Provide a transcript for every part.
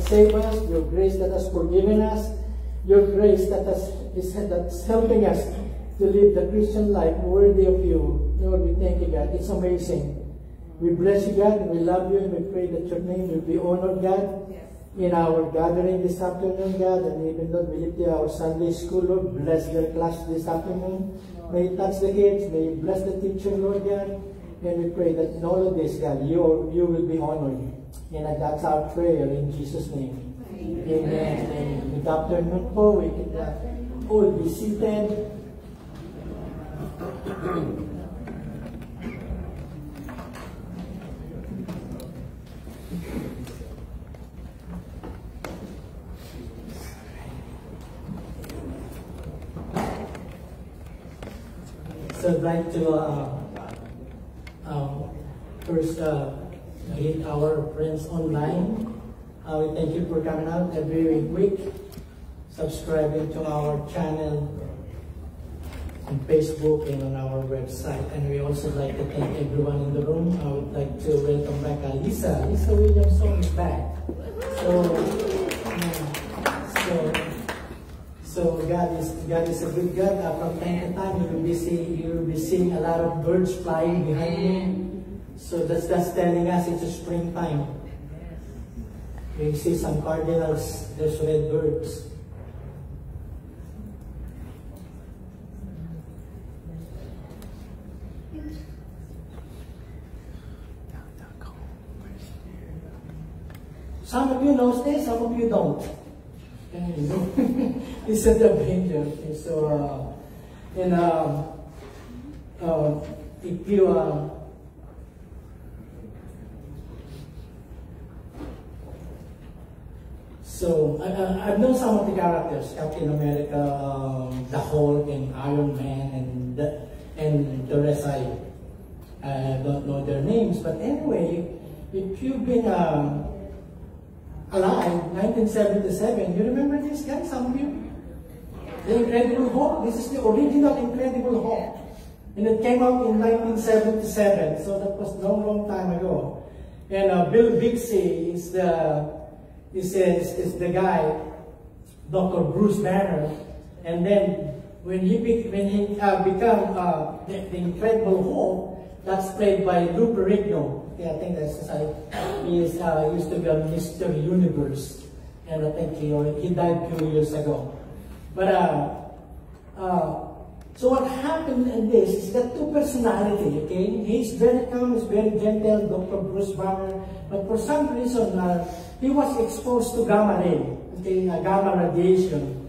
saved us, your grace that has forgiven us, your grace that's helping us to live the Christian life worthy of you. Lord, we thank you, God. It's amazing. We bless you, God, and we love you, and we pray that your name will be honored, God, in our gathering this afternoon, God, and even though we lift our Sunday school, Lord, bless their class this afternoon. May you touch the kids, may you bless the teacher, Lord God, and we pray that in all of this, God, you will be honored. And that's our prayer in Jesus' name. Amen. And good afternoon po. We can all be seated. So I'd like to first greet our friends online. We thank you for coming out every week, subscribing to our channel on Facebook and on our website. And we also like to thank everyone in the room. I would like to welcome back Lisa. Lisa Williamson is back. So God is a good God. From time to time, you will be seeing a lot of birds flying behind you. So that's telling us it's a springtime. You see some cardinals, there's red birds. Some of you know this, some of you don't. It's a danger. So, if you so I've known some of the characters, Captain America, the Hulk, and Iron Man, and the rest. I don't know their names, but anyway, if you've been alive, 1977, you remember this guy, some of you? The Incredible Hulk. This is the original Incredible Hulk. And it came out in 1977, so that was a long, long time ago. And Bill Bixby is the guy, Dr. Bruce Banner. And then when he became the Incredible Hulk, that's played by Lou Ferrigno. Okay, I think that's he used to be on Mr. Universe, and I think he died a few years ago. But so what happened in this is that two personality. Okay, he's very calm, he's very gentle, Dr. Bruce Banner. But for some reason, he was exposed to gamma ray, okay, gamma radiation,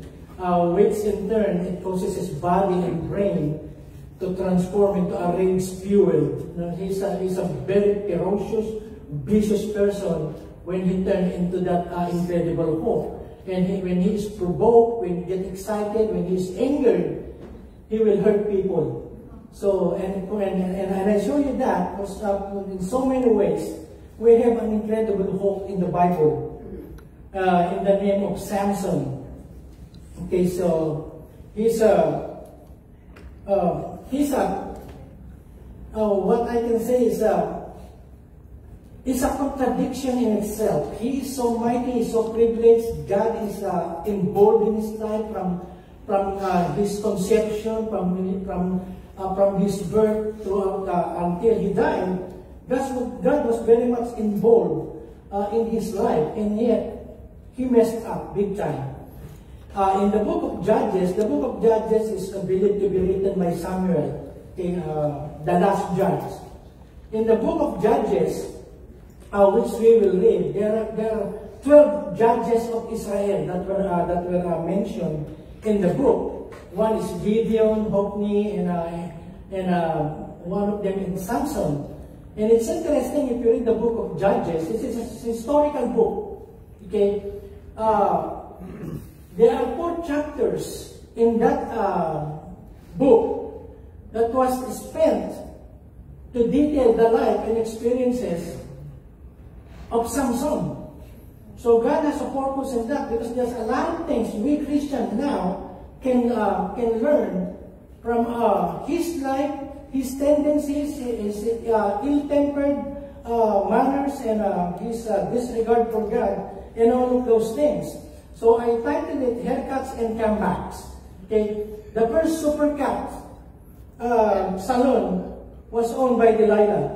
which in turn it causes his body and brain to transform into a rage-fueled. He's a very ferocious, vicious person when he turned into that Incredible Hulk. And when he is provoked, when he gets excited, when he is angered, he will hurt people. So, and I show you that because in so many ways, we have an Incredible Hulk in the Bible, in the name of Samson. Okay, so he's what I can say is it's a contradiction in itself. He is so mighty, he is so privileged. God is involved in his life from his conception, from his birth until he died. God was very much involved in his life, and yet he messed up big time. In the book of Judges is believed to be written by Samuel, the last judge. In the book of Judges, which we will read, there are 12 judges of Israel that were mentioned in the book. One is Gideon, Hophni, and one of them is Samson. And it's interesting if you read the book of Judges. This is a historical book. Okay, there are 4 chapters in that book that was spent to detail the life and experiences of Samson. So God has a purpose in that, because there's a lot of things we Christians now can learn from his life, his tendencies, his ill-tempered manners, and his disregard for God, and all of those things. So I titled it Haircuts and Comebacks. Okay, the first supercut salon was owned by Delilah.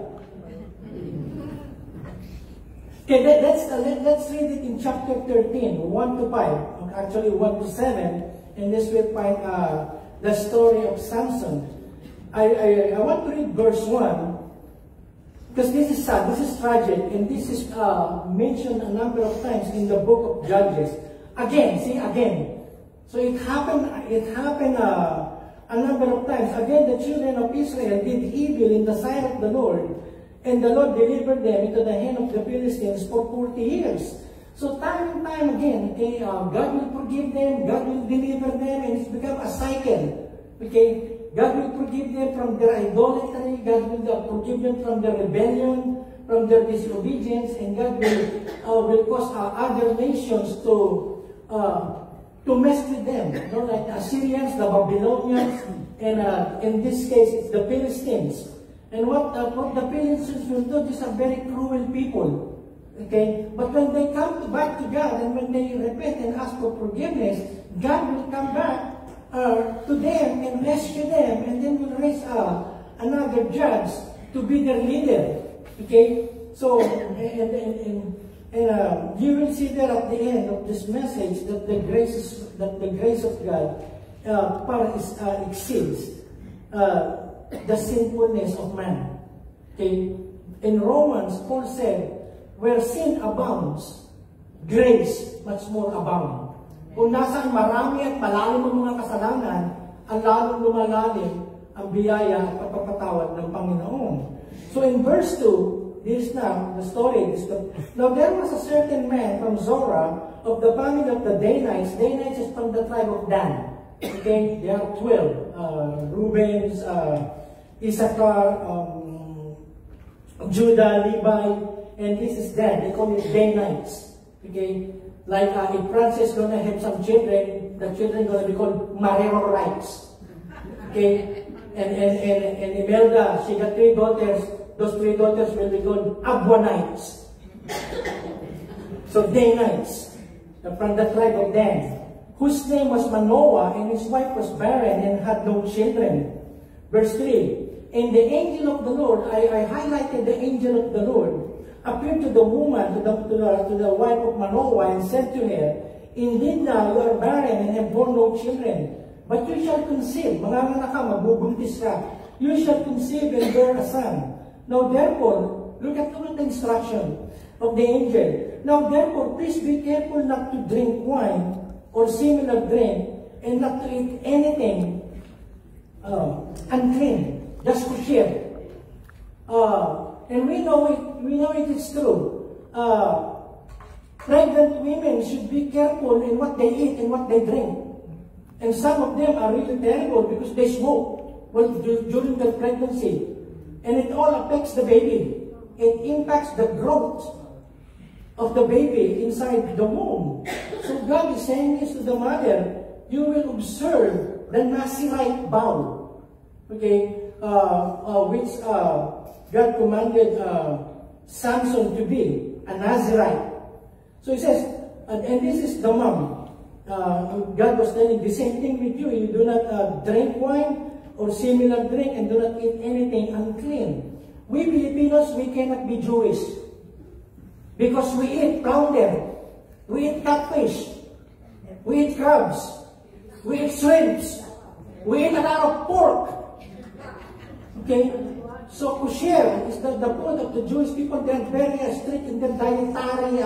Okay, let's read it in chapter 13, 1 to 5, actually 1 to 7, and this will find the story of Samson. I want to read verse 1, because this is sad, this is tragic, and this is mentioned a number of times in the book of Judges. Again, see, again. So it happened a number of times. Again, the children of Israel did evil in the sight of the Lord, and the Lord delivered them into the hand of the Philistines for 40 years. So time and time again, okay, God will forgive them, God will deliver them, and it's become a cycle. Okay, God will forgive them from their idolatry, God will forgive them from their rebellion, from their disobedience, and God will cause other nations to mess with them. You know, like the Assyrians, the Babylonians, and in this case, it's the Philistines. And what the Philistines will do, these are very cruel people. Okay? But when they come back to God, and when they repent and ask for forgiveness, God will come back to them and rescue them, and then will raise another judge to be their leader. Okay? So, and you will see there at the end of this message that the grace of God exceeds the sinfulness of man. Okay? In Romans, Paul said, where sin abounds, grace much more abound. Kung nasaan marami at malalim ang mga kasalanan, ang lalong lumalalim ang biyaya at pagpapatawad ng Panginoon. So in verse 2, this is now the story. Now there was a certain man from Zorah of the family of the Danites. Danites is from the tribe of Dan. Okay, there are 12. Reuben, Issachar, Judah, Levi, and this is Dan. They call it Danites. Okay, like if Francis gonna have some children, the children gonna be called Marerorites. Okay, and Imelda, she got 3 daughters. Those 3 daughters will be called Abwanites. So Danites, from the tribe of Dan, whose name was Manoah, and his wife was barren and had no children. Verse 3, and the angel of the Lord, I highlighted the angel of the Lord, appeared to the woman, to the wife of Manoah, and said to her, indeed now you are barren and have borne no children, but you shall conceive, manganganak ka, magbubuntis ka, you shall conceive and bear a son. Now therefore, look at the instruction of the angel. Now therefore, please be careful not to drink wine or similar drink, and not to eat anything unclean, just to share. And we know it is true. Pregnant women should be careful in what they eat and what they drink. And some of them are really terrible because they smoke during their pregnancy. And it all affects the baby. It impacts the growth of the baby inside the womb. So God is saying this to the mother, you will observe the Nazirite vow. Okay, which God commanded Samson to be a Nazirite. So he says, and this is the mom. God was telling the same thing with you. You do not drink wine or similar drink, and do not eat anything unclean. We Filipinos, we cannot be Jewish because we eat flounder, we eat catfish, we eat crabs, we eat shrimps, we eat a lot of pork. Okay? So kosher is the food of the Jewish people. They're very strict in their dietary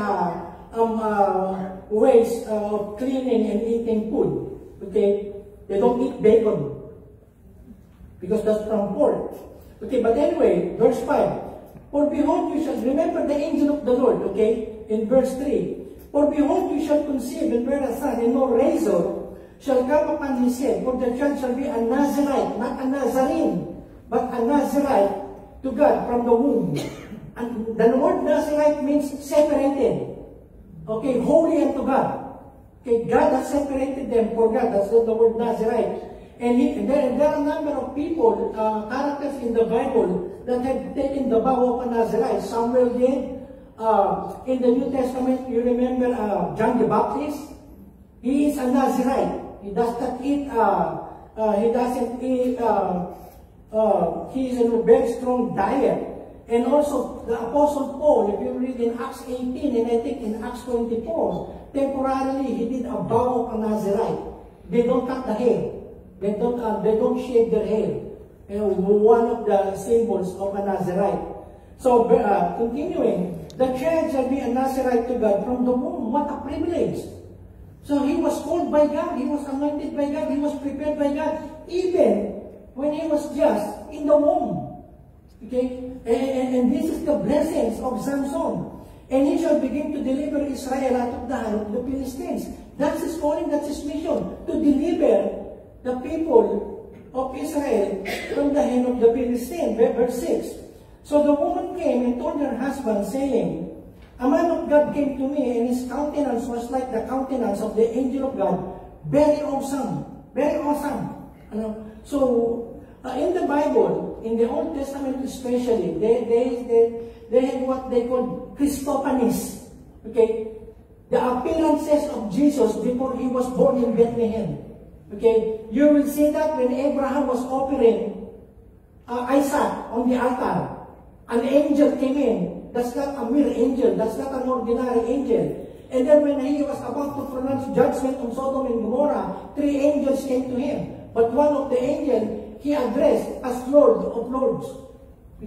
ways of cleaning and eating food. Okay? They don't eat bacon because that's from pork. Okay, but anyway, verse 5. For behold, you shall remember the angel of the Lord, okay, in verse 3. For behold, you shall conceive and bear a son, and no razor shall come upon his head, for the child shall be a Nazirite, not a Nazarene, but a Nazirite to God from the womb. And the word Nazirite means separated. Okay, holy unto God. Okay, God has separated them for God. That's the word Nazirite. And there are a number of people, characters in the Bible that have taken the vow of a Nazirite. Samuel did. In the New Testament, you remember John the Baptist? He is a Nazirite. He does not eat, he doesn't eat, he is in a very strong diet. And also, the Apostle Paul, if you read in Acts 18, and I think in Acts 24, temporarily he did a vow of a Nazirite. They don't cut the hair. They don't shave their hair. You know, one of the symbols of a Nazirite. So, continuing, the child shall be a Nazirite to God from the womb. What a privilege! So he was called by God, he was anointed by God, he was prepared by God, even when he was just in the womb. Okay? And this is the blessings of Samson. And he shall begin to deliver Israel out of the hand of the Philistines. That's his calling, that's his mission, to deliver the people of Israel from the hand of the Philistines. Verse 6. So the woman came and told her husband, saying, a man of God came to me, and his countenance was like the countenance of the angel of God. Very awesome. Very awesome. So, in the Bible, in the Old Testament especially, they had what they call Christophanies. Okay? The appearances of Jesus before he was born in Bethlehem. Okay? You will see that when Abraham was offering Isaac on the altar, an angel came in. That's not a mere angel. That's not an ordinary angel. And then when he was about to pronounce judgment on Sodom and Gomorrah, 3 angels came to him. But one of the angels, he addressed as Lord of Lords.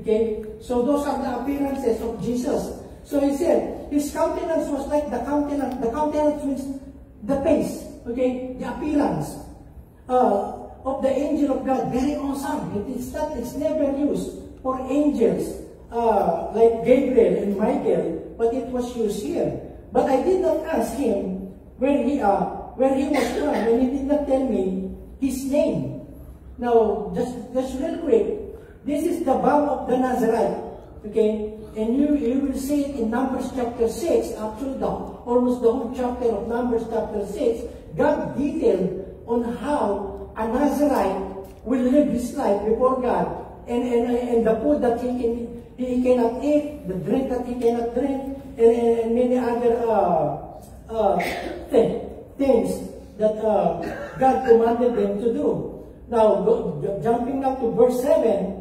Okay? So those are the appearances of Jesus. So he said, his countenance was like the countenance. The countenance means the face. Okay? The appearance. of the angel of God, very awesome. It's never used for angels like Gabriel and Michael, but it was used here. But I did not ask him where he was from, and he did not tell me his name. Now, just real quick, this is the vow of the Nazarite, okay? And you will see it in Numbers chapter 6, actually almost the whole chapter of Numbers chapter 6, God detailed on how a Nazarite will live his life before God, and the food that he cannot eat, the drink that he cannot drink, and many other things that God commanded them to do. Now, jumping up to verse 7,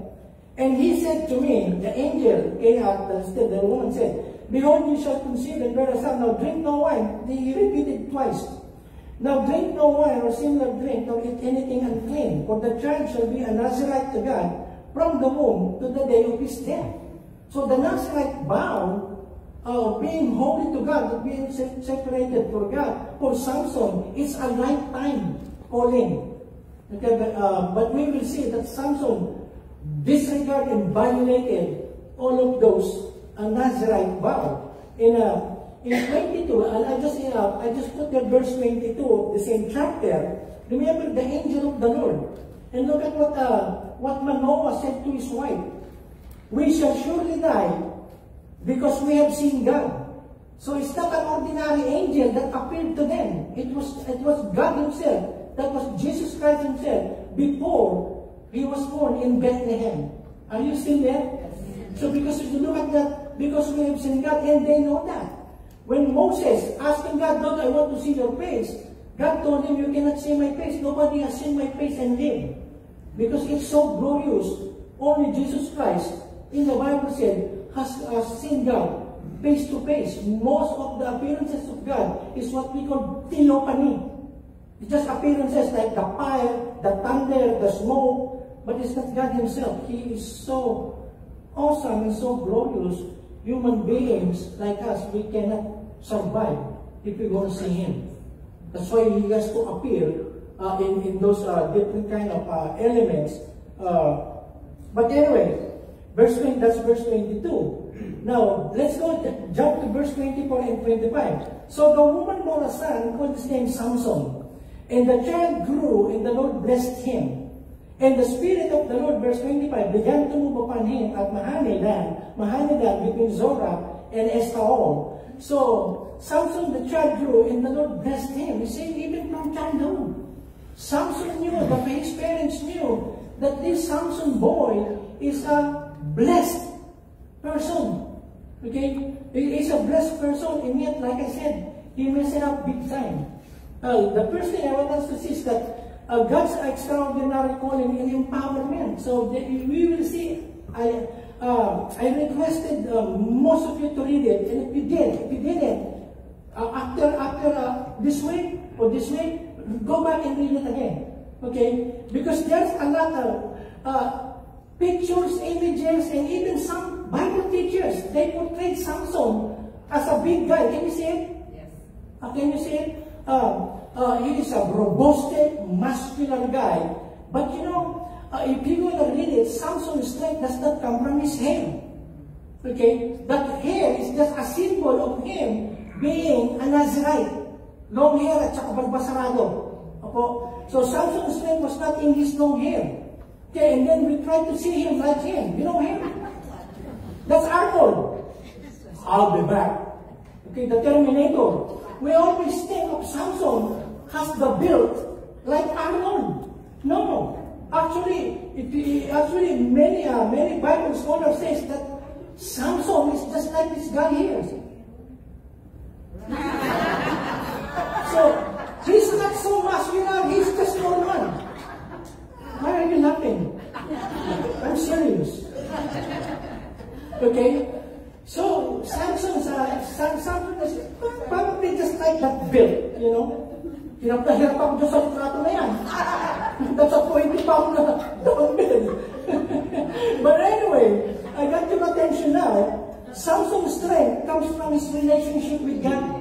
and he said to me, the angel, the woman said, behold, you shall conceive and bear a son. Now drink no wine. He repeated twice. Now drink no wine or similar drink, nor eat anything unclean, for the child shall be a Nazarite to God from the womb to the day of his death. So the Nazarite vow of being holy to God, of being separated for God, for Samson, is a lifetime calling. Okay, but we will see that Samson disregarded and violated all of those Nazarite vow. In 22, I just put there verse 22 of the same chapter. Remember the angel of the Lord, and look at what Manoah said to his wife. We shall surely die because we have seen God. So it's not an ordinary angel that appeared to them. It was God himself. That was Jesus Christ himself before he was born in Bethlehem. Are you still there? Yes. So because if you look at that, because we have seen God, and they know that. When Moses asking God, Lord, I want to see your face, God told him, you cannot see my face. Nobody has seen my face and lived. Because it's so glorious. Only Jesus Christ, in the Bible said, has seen God face to face. Most of the appearances of God is what we call theophany. It's just appearances like the fire, the thunder, the smoke, but it's not God himself. He is so awesome and so glorious. Human beings like us, we cannot survive if we're going to see him. That's why he has to appear in those different kind of elements. But anyway, that's verse 22. Now, let's jump to verse 24 and 25. So the woman bore a son, called his name Samson. And the child grew, and the Lord blessed him. And the Spirit of the Lord, verse 25, began to move upon him at Mahanaim between Zorah and Eshtaol. So, Samson, the child grew, and the Lord blessed him. You see, even from childhood, Samson knew, his parents knew, that this Samson boy is a blessed person. Okay? He is a blessed person, and yet, like I said, he messed up big time. The first thing I want us to see is that God's extraordinary calling and empowerment. So we will see. I requested most of you to read it, and if you didn't, after this week or this week, go back and read it again. Okay, because there's a lot of pictures, images, and even some Bible teachers, they portrayed Samson as a big guy. Can you see it? Yes. Can you see it? He is a robust, muscular guy. But you know, if you go to read it, Samson's strength does not come from his hair. Okay? That hair is just a symbol of him being a Nazarite. Long hair at saka balbasarado. So Samson's strength was not in his long hair. Okay, and then we try to see him like him. You know him? That's Arnold. I'll be back. Okay, the Terminator. We always think of Samson has the build like Arnold. No. Actually, many Bible scholars say that Samson is just like this guy here. So, he's not so muscular, he's just normal. Why are you laughing? I'm serious. Okay? So, Samson is probably just like that build, you know? Hirap ako dyan sa litrato na yan. That's a 20 pound dumbbell. But anyway, I got your attention now. Samson's strength comes from his relationship with God.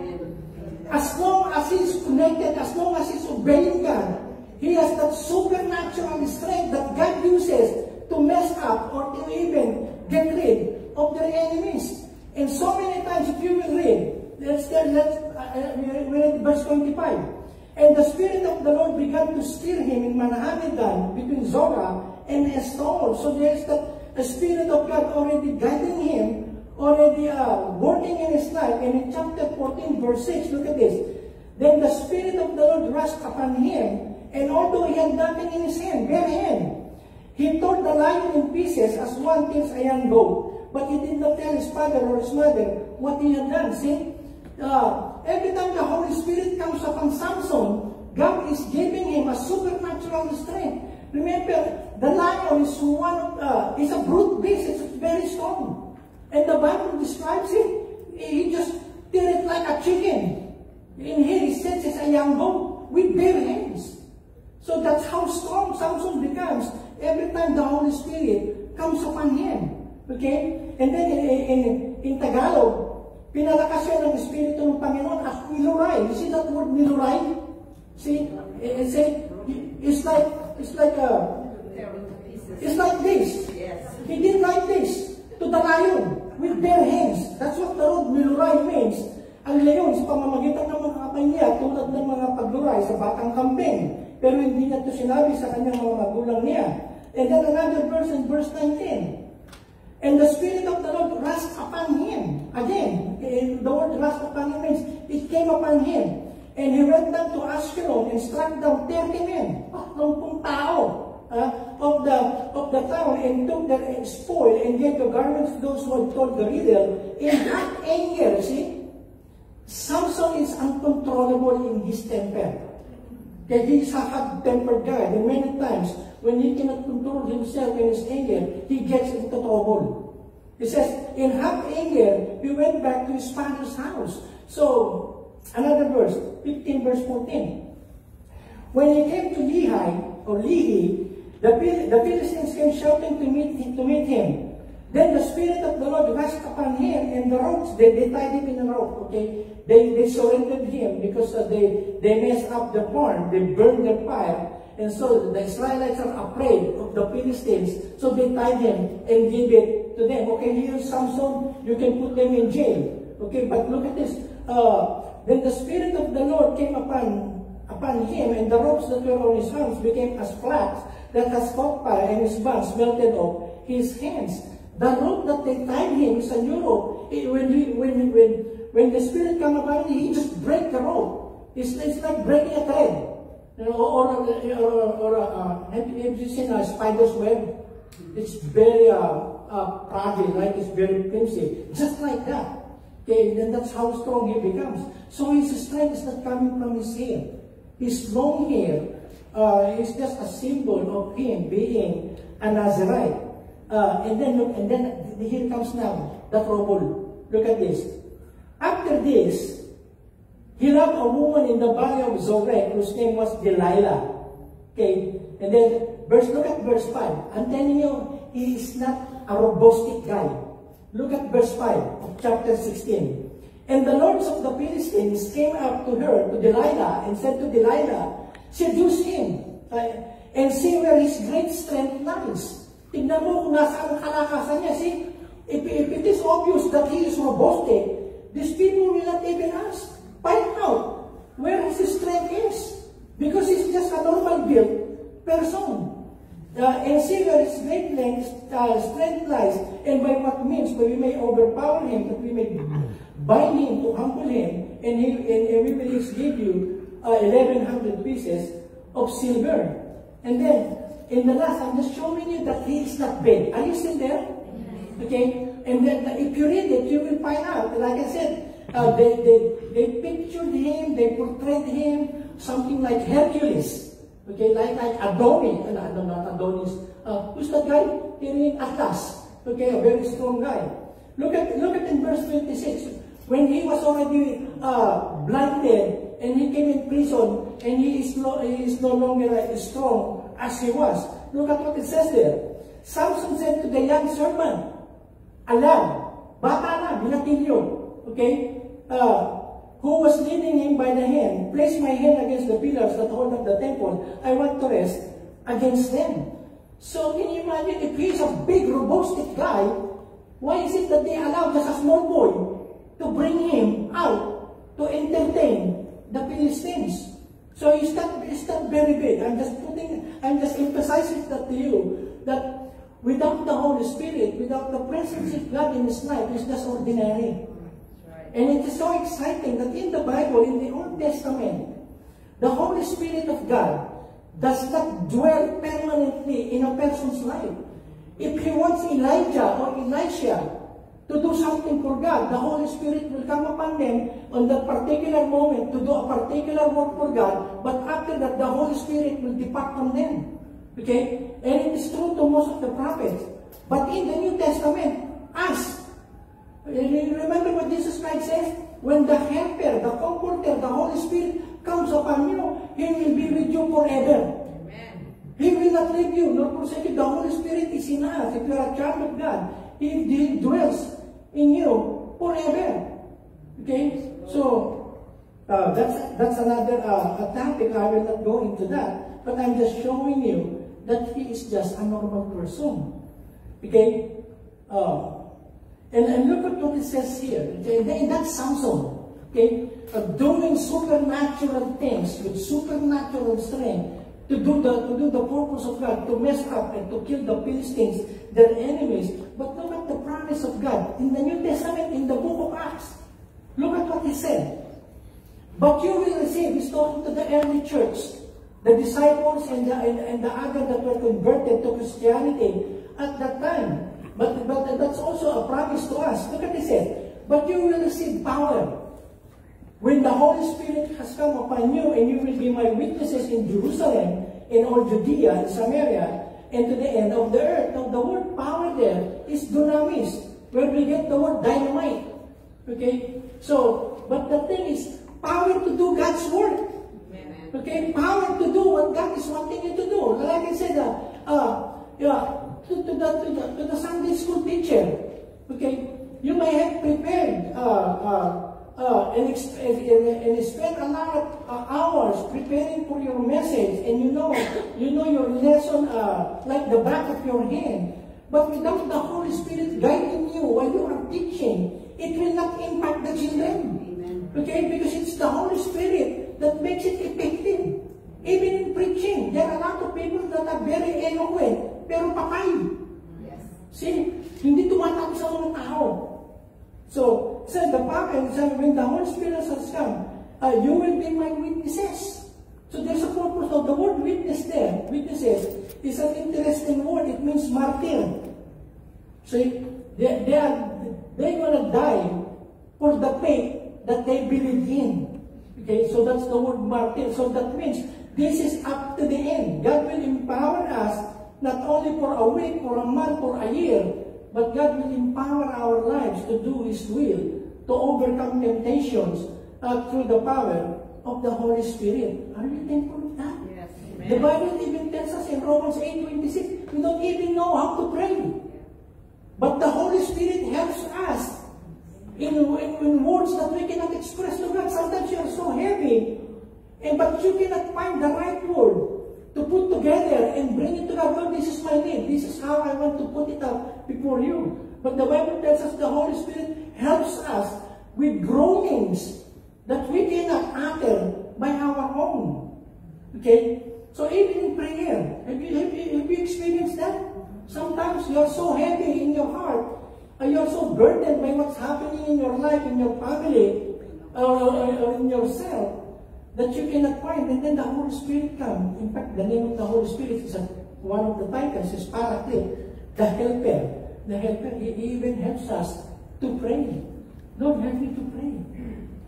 As long as he's connected, as long as he's obeying God, He has that supernatural strength that God uses to mess up or to even get rid of their enemies. And so many times, if you will read, let's read verse 25. And the Spirit of the Lord began to steer him in Manhamedan between Zorah and Eshtaol. So there is the Spirit of God already guiding him, already working in his life. And in chapter 14, verse 6, look at this. Then the Spirit of the Lord rushed upon him, and although he had nothing in his hand, bare hand, he tore the lion in pieces as one tears a young goat. But he did not tell his father or his mother what he had done. See? Every time the Holy Spirit comes upon Samson, God is giving him a supernatural strength. Remember, the lion is is a brute beast. It's very strong. And the Bible describes it. He just did it like a chicken. In here, he says it's a young goat with bare hands. So that's how strong Samson becomes every time the Holy Spirit comes upon him. Okay? And then in Tagalog, pinalakas siya ng Espiritu ng Panginoon as niluray. You see that word niluray? See? It's like this. He did like this to the lion with bare hands. That's what the word niluray means. Ang leon sa pamamagitan ng mga kapay niya tulad ng mga pagluray sa batang kambing. Pero hindi niya ito sinabi sa kanyang mga magulang niya. And then another verse in verse 19. And the Spirit of the Lord rushed upon him. Again, the word rushed upon him means it came upon him. And he went down to Ashkelon and struck down 30 men, 30 tao of the town, and took their spoil and gave the garments to those who had told the riddle. In hot anger, see? Samson is uncontrollable in his temper. Okay, he's a hot-tempered guy. And many times, when he cannot control himself in his anger, he gets into trouble. He says, in hot anger, he went back to his father's house. So, another verse, 15 verse 14. When he came to Lehi, the Philistines came shouting to meet him. Then the Spirit of the Lord rushed upon him, and the ropes, they tied him in a rope, okay? They surrendered him because they messed up the barn, they burned the fire, and so the Israelites are afraid of the Philistines, so they tied him and gave it to them. Okay, here's Samson, you can put them in jail. Okay, but look at this. Then the Spirit of the Lord came upon him, and the ropes that were on his arms became as flax that has caught fire, and his bands melted off his hands. The rope that they tied him is a new rope. When the Spirit comes upon him, he just breaks the rope. It's like breaking a thread. You know, have you seen a spider's web? It's very fragile, right? It's very flimsy. Just like that. Okay, then that's how strong he becomes. So his strength is not coming from his hair. His long hair is just a symbol of him being a Nazarite. And then here comes now the trouble. Look at this. After this, he loved a woman in the valley of Zorek whose name was Delilah. Okay, and then look at verse 5. I'm telling you, he is not a robustic guy. Look at verse 5 of chapter 16. And the lords of the Philistines came up to her, to Delilah, and said to Delilah, seduce him, and see where his great strength lies. Tignan mo kung nasaan ang kalakasan niya. See, if it is obvious that he is robustic, these people will not even ask. Find out where his strength is. Because he's just a normal built person. And see where his great strength lies, and by what means we may overpower him, that we may bind him to humble him, and we will give you 1,100 pieces of silver. And then, in the last, I'm just showing you that he is not big. Are you still there? Okay? And then, if you read it, you will find out. Like I said, they pictured him, they portrayed him, something like Hercules. Okay? Like Adonis. No, not Adonis. Who's that guy? Atlas. Okay? A very strong guy. Look at in verse 26. When he was already blinded, and he came in prison, and he is no longer strong as he was. Look at what it says there. Samson said to the young servant, a lad, bata na, binatilyo, okay, who was leading him by the hand, placed my hand against the pillars that hold up the temple. I want to rest against them. So can you imagine, if he's a big, robust guy, why is it that they allow just a small boy to bring him out to entertain the Philistines? So it's not very big. I'm just emphasizing that to you, that without the Holy Spirit, without the presence of God in his life, it's just ordinary. And it is so exciting that in the Bible, in the Old Testament, the Holy Spirit of God does not dwell permanently in a person's life. If he wants Elijah or Elisha to do something for God, the Holy Spirit will come upon them on that particular moment to do a particular work for God, but after that, the Holy Spirit will depart from them. Okay? And it is true to most of the prophets. But in the New Testament, remember what Jesus Christ says? When the Helper, the Comforter, the Holy Spirit comes upon you, He will be with you forever. Amen. He will not leave you nor forsake you. The Holy Spirit is in us. If you are a child of God, He dwells in you forever. Okay? So, that's another topic. I will not go into that. But I'm just showing you that he is just a normal person. Okay? And look at what it says here. Okay? That's Samson. Okay? Doing supernatural things with supernatural strength to do the purpose of God, to mess up and to kill the Philistines, their enemies. But look at the promise of God in the New Testament, in the book of Acts. Look at what he said. But you will receive, he's talking to the early church, the disciples and the others that were converted to Christianity at that time. But that's also a promise to us. Look at this said. But you will receive power when the Holy Spirit has come upon you, and you will be my witnesses in Jerusalem, in all Judea and Samaria, and to the end of the earth. Now, the word power there is dunamis, where we get the word dynamite. Okay? So, but the thing is, power to do God's work. Okay? Power to do what God is wanting you to do. Like I said, to the Sunday school teacher, okay? You may have prepared and spend a lot of hours preparing for your message, and you know your lesson like the back of your hand. But without the Holy Spirit guiding you while you are teaching, it will not impact the children. Amen. Okay, because it's the Holy Spirit that makes it effective. Even in preaching, there are a lot of people that are very eloquent, pero patay. Yes. See, hindi tumatawag sa mga tao. So, said the prophet, when the Holy Spirit has come, you will be my witnesses. So there's a purpose of the word witness there. Witnesses is an interesting word. It means martyr. So they're gonna die for the faith that they believe in. Okay, so that's the word martyr. So that means this is up to the end. God will empower us not only for a week, for a month, for a year, but God will empower our lives to do His will, to overcome temptations through the power of the Holy Spirit. Are you thankful of that? Yes. Amen. The Bible even tells us in Romans 8:26, we don't even know how to pray. But the Holy Spirit helps us in words that we cannot express to God. Sometimes you are so heavy, but you cannot find the right word to put together and bring it to God. Lord, this is my need. This is how I want to put it up before you. But the Bible tells us the Holy Spirit helps us with groanings that we cannot utter by our own. Okay? So even in prayer, have you experienced that? Sometimes you are so heavy in your heart, you are so burdened by what's happening in your life, in your family, or in yourself, that you cannot find, and then the Holy Spirit comes. In fact, the name of the Holy Spirit is one of the titles is Paraclete, the Helper. The Helper, He even helps us to pray. Lord, help me to pray.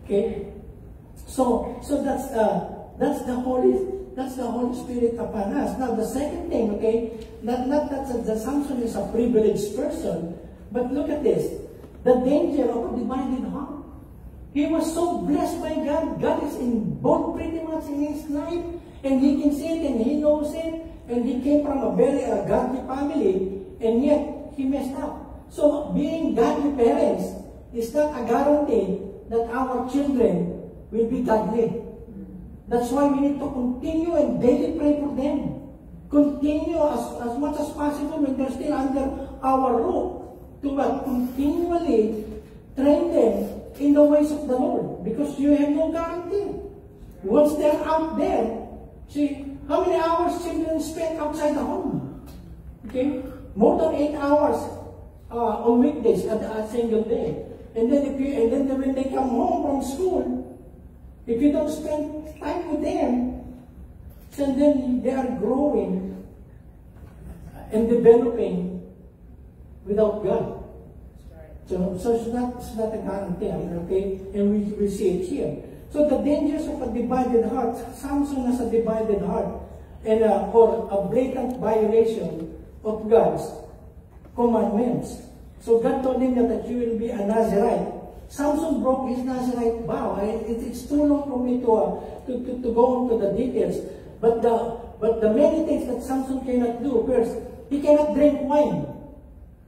Okay, so that's the Holy Spirit upon us. Now the second thing, okay, not that Samson is a privileged person, but look at this, the danger of a divided heart. He was so blessed by God. God is involved pretty much in his life, and he can see it, and he knows it, and he came from a very godly family, and yet he messed up. So being godly parents is not a guarantee that our children will be godly. That's why we need to continue and daily pray for them. Continue as much as possible when they're still under our roof to continually train them in the ways of the Lord, because you have no guarantee. Once they're out there, see, how many hours children spend outside the home? Okay? More than 8 hours on weekdays at a single day. And then when they come home from school, if you don't spend time with them, so then they are growing and developing without God. So it's not a guarantee, okay? And we see it here. So the dangers of a divided heart. Samson has a divided heart, and or a blatant violation of God's commandments. So God told him that you will be a Nazirite. Samson broke his Nazirite vow. It's too long for me to go into the details. But the many things that Samson cannot do. First, he cannot drink wine.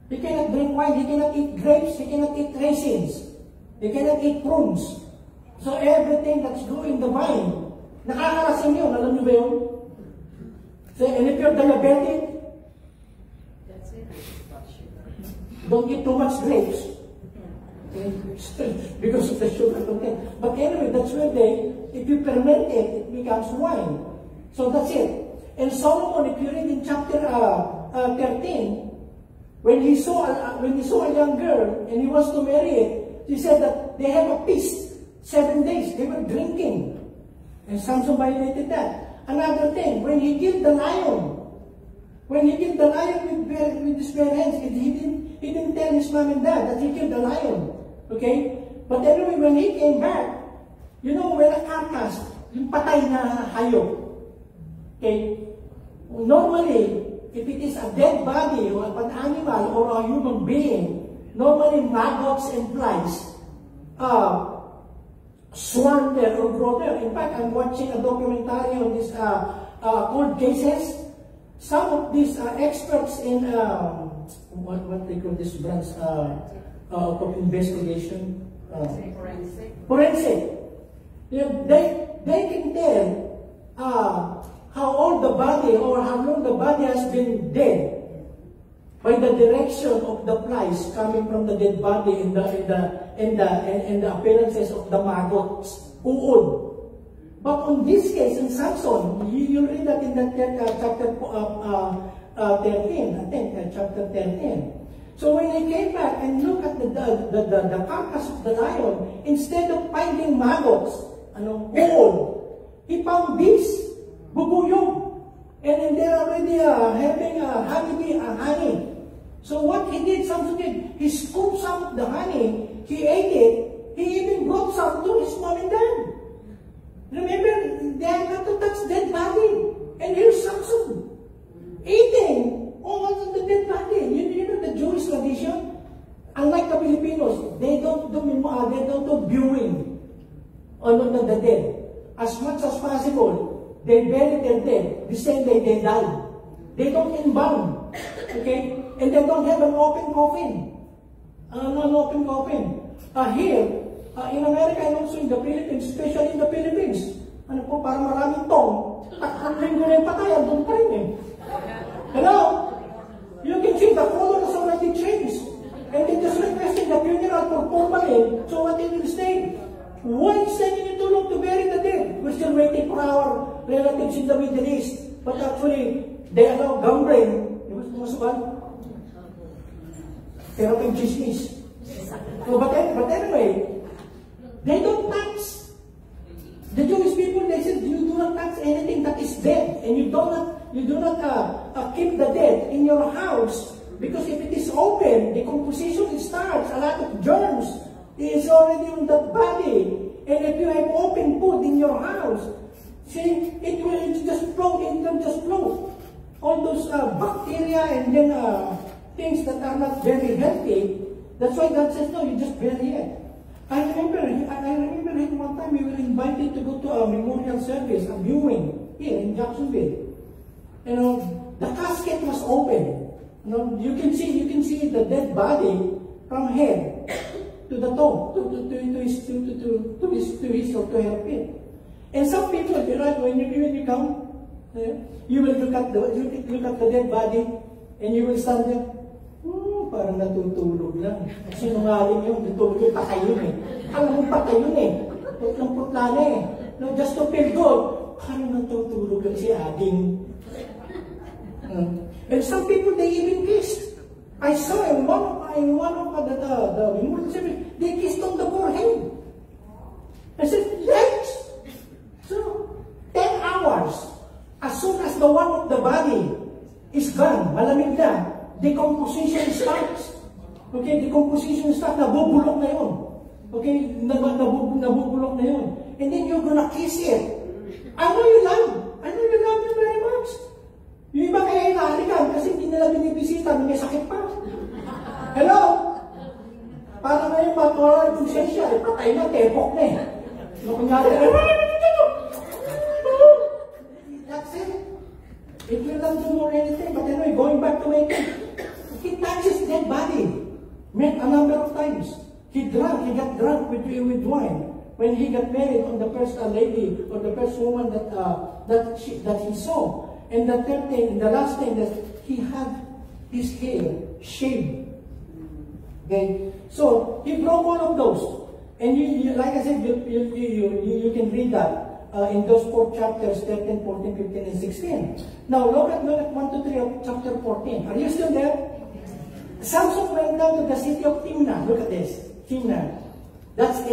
He cannot drink wine. He cannot eat grapes. He cannot eat raisins. He cannot eat prunes. So everything that's growing the vine, nakakarasin yun. Alam niyo ba yun? So, and if you're diabetic, that's it. don't eat too much grapes. Because of the sugar content. But anyway, that's where if you ferment it, it becomes wine. So that's it. And Solomon, if you read in chapter 13, when he saw a young girl and he wants to marry it, he said that they have a feast. 7 days, they were drinking. And Samson violated that. Another thing, when he killed the lion, with his bare hands, he didn't tell his mom and dad that he killed the lion. Okay? But anyway, when he came back, you know, when a carcass, yung patay na hayop. Okay? Normally, if it is a dead body or an animal or a human being, normally maggots and flies swarm there or grow there. In fact, I'm watching a documentary on this cold cases. Some of these experts in what they call this branch of investigation, forensic. You know, they can tell how old the body or how long the body has been dead by the direction of the flies coming from the dead body and the appearances of the maggots, uod. But on this case, in Samson, you read that in that chapter 13, I think, chapter 13. So when he came back and looked at the carcass of the lion, instead of finding maggots, uod, he found bees, bubuyog. And they're already having honey. So what he did, Samson did, he scooped some of the honey, he ate it, he even brought some to his mom and dad. Remember, they had not to touch dead body. And here's Samson, eating all of the dead body. You know the Jewish tradition? Unlike the Filipinos, they don't do viewing on the dead. As much as possible, they bury their dead the same day they die. They don't embalm. Okay? And they don't have an open coffin. An open coffin. Here, in America and also in the Philippines, especially in the Philippines, parang maraming tong, tatlong linggo na yung patay, andun pa rin eh. Hello? You can see the color has already changed. And they just requesting the funeral for formalin, so what it will say? Why is taking it too long to bury the dead? We're still waiting for our relatives in the Middle East. But actually, they allow gambling. Pero pang chismis. So, but anyway, they don't touch. The Jewish people, they said, you do not touch anything that is dead. And you do not keep the dead in your house. Because if it is open, decomposition starts. A lot of germs is already on the body. And if you have open food in your house, see, it will just float. It will just float. All those bacteria and then things that are not very healthy. That's why God says, no, you just bury it. I remember one time we were invited to go to a memorial service, a viewing here in Jacksonville. You know, the casket was open. You know, you can see the dead body from head. to the toe, to his or to her feet. And some people, when you come, you will look at the dead body, and you will stand there. Parang natutulog lang. Sinungaling yun, natutulog yun, patay yun eh. Alam mo, patay yun eh. Putlang-putla na eh. No, just to feel good, parang natutulog lang si Ading. And some people, they even kissed. I saw in one of the memorial cemetery, they kissed on the forehead. I said, yes! So, 10 hours, as soon as the one of the body is gone, malamig na, decomposition starts. Okay, decomposition starts, nabubulok na yun. Okay, nabubulok na yun. And then you're gonna kiss it. I know you love it very much. Yung iba kaya inahalikan kasi hindi nila binibisita, may sakit pa. Hello? Para na yung matuwa ng konsensya, patay na, tepok na eh. No, kunyari, that's it. It will not do more anything, but anyway, going back to my thing, he touches dead body. Met a number of times. He got drunk with wine. When he got married on the first lady, or the first woman that he saw. And the third thing, the last thing, that he had his hair shaved. Okay? So, he broke all of those. And you like I said, you can read that in those 4 chapters, 13, 14, 15, and 16. Now, look at 1 to 3 of chapter 14. Are you still there? Samson went down to the city of Timnah. Look at this. Timnah. That's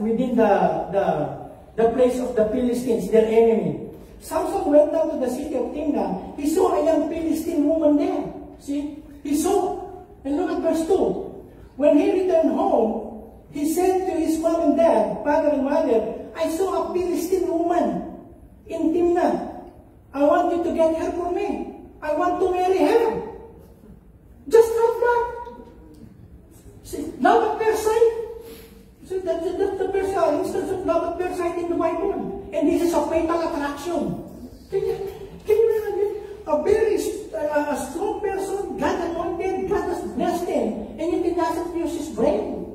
within the place of the Philistines, their enemy. Samson went down to the city of Timnah. He saw a young Philistine woman there. See? He saw. And look at verse 2. When he returned home, he said to his mom and dad, father and mother, I saw a Philistine woman in Timnah. I want you to get her for me. I want to marry her. Just like that. See, love at first sight. So that's the first instance of love at first sight in the Bible. And this is a fatal attraction. Can you imagine? A very strong person, God anointed, God has blessed him, and yet he doesn't use his brain.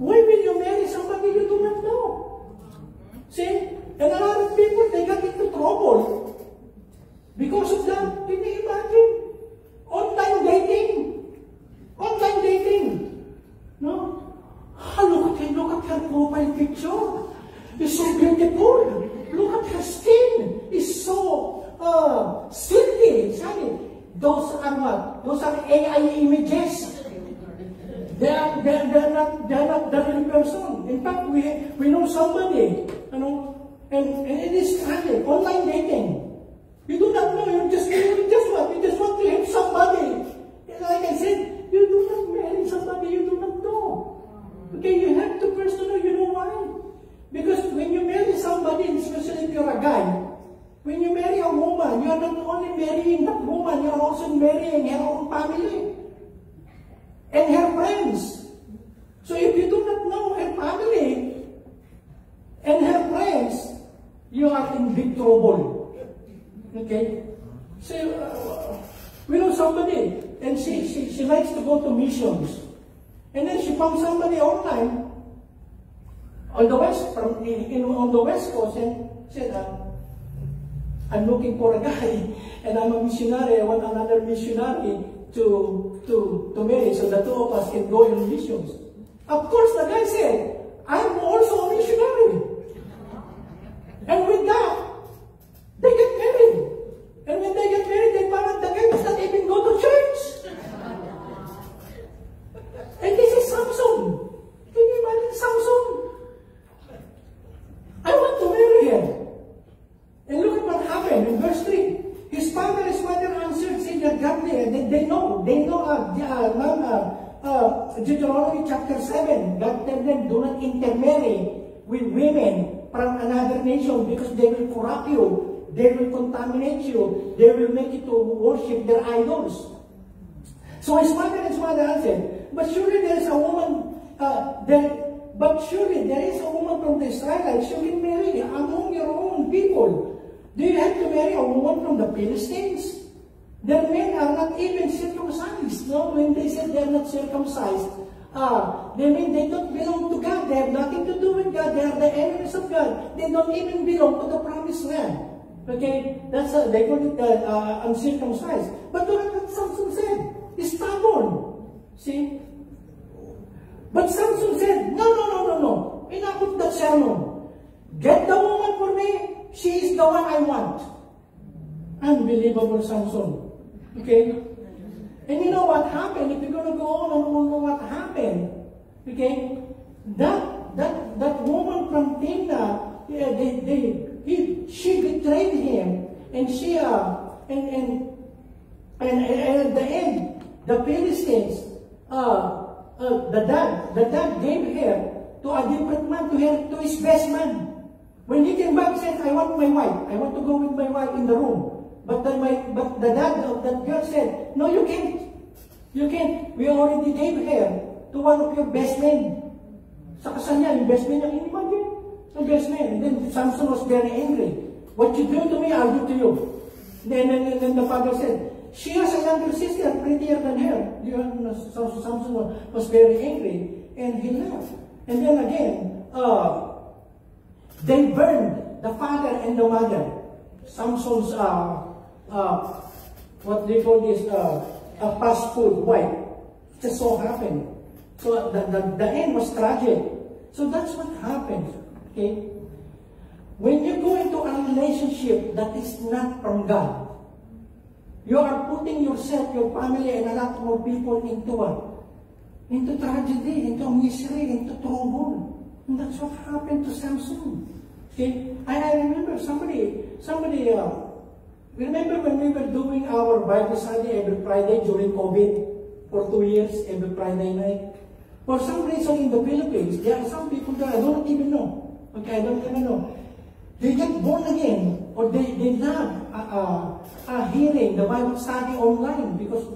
Why will you marry somebody you do not know? See? And a lot of people, they got into trouble because of that. Can you imagine? Online dating. No? Look at her profile picture. It's so beautiful. Look at her skin. It's so silky. Those are what? Those are AI images. They're not the real person. In fact, we know somebody, and it is tragic. Online dating. You do not know. You just want to have somebody. And like I said, you do not marry somebody you do not know. Okay, you have to first know. You know why? Because when you marry somebody, especially if you're a guy, when you marry a woman, you are not only marrying that woman, you are also marrying her own family and her friends. So if you do not know her family and her friends, you are in big trouble. Okay? So we know somebody, and she likes to go to missions. And then she found somebody online on the west coast, and said, I'm looking for a guy, and I'm a missionary. I want another missionary to marry, so the two of us can go on missions. Of course, the guy said, I'm also a missionary. And with that, they get married. And when they get married, they found out the guy does not even go to church. And this is Samson. Can you imagine Samson? I want to marry her. And look at what happened in verse 3. His father and his mother answered, saying that God, they know Deuteronomy chapter 7, God tell them, do not intermarry with women from another nation because they will corrupt you, they will contaminate you, they will make you to worship their idols. So his father and his mother answered, but surely there is a woman, from the Israelites you can marry among your own people. Do you have to marry a woman from the Philistines? Their men are not even circumcised. No, when they said they are not circumcised, They mean they don't belong to God. They have nothing to do with God. They are the enemies of God. They don't even belong to the promised land. Okay? That's they call it uncircumcised. But look at what Samson said. He's stubborn. See? But Samson said, no. Enough of that sermon. Get the woman for me. She is the one I want. Unbelievable Samson. Okay? And you know what happened? If you're going to go on and know what happened, okay? That woman from Timnah, she betrayed him, and she and at the end, the Philistines, the dad gave her to a different man, to his best man. When he came back, he said, I want my wife. I want to go with my wife in the room. But the dad of that girl said, no, you can't. You can't. We already gave her to one of your best men. Sa kasal niya, yung best man niya, imagine. Yung best man. And then Samson was very angry. What you do to me, I'll do to you. Then the father said, she has a younger sister, prettier than her. So Samson was very angry. And he left. And then again, they burned the father and the mother. Samson's what they call this, a fast food wife. It just so happened. So the end was tragic. So that's what happens. Okay? When you go into a relationship that is not from God, you are putting yourself, your family, and a lot more people into what? Into tragedy, into misery, into trouble. And that's what happened to Samson. Okay? I remember somebody, remember when we were doing our Bible study every Friday during COVID for 2 years, every Friday night? For some reason in the Philippines, there are some people that I don't even know. Okay, I don't even know. They get born again, or they love hearing the Bible study online because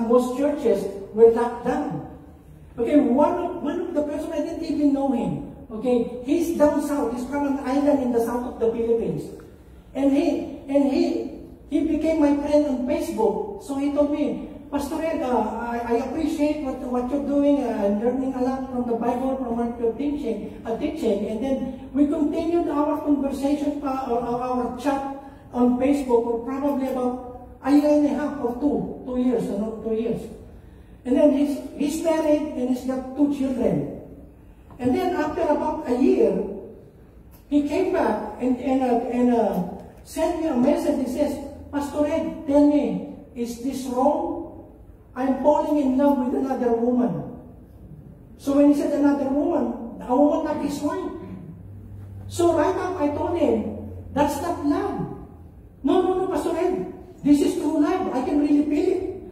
most churches were locked down. Okay, one of the person, I didn't even know him. Okay, he's down south. He's from an island in the south of the Philippines, and he became my friend on Facebook. So he told me, Pastor Ed, I appreciate what you're doing. I'm learning a lot from the Bible, from what you're teaching. And then we continued our conversation or our chat on Facebook for probably about a year and a half or 2 years, 2 years. And then he's married and he's got 2 children. And then after about a year, he came back and sent me a message. He says, Pastor Ed, tell me, is this wrong? I'm falling in love with another woman. So when he said another woman, a woman like his wife. So right up, I told him, that's not love. No, Pastor Ed, this is true love. I can really feel it.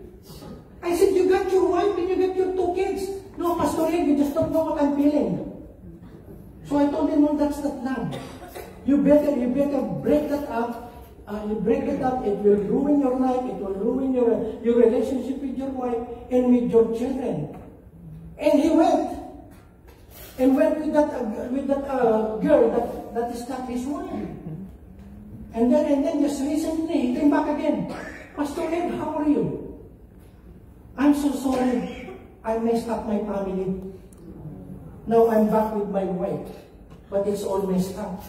I said, you got your wife and you got your 2 kids. No, Pastor Ed, you just don't know what I'm feeling. So I told him, no, that's not love. You better break that up. You break it up, it will ruin your life, it will ruin your relationship with your wife and with your children. And he went with that girl that is not his wife. And then just recently he came back again. Pastor Ed, how are you? I'm so sorry. I messed up my family. Now I'm back with my wife, but it's all messed up.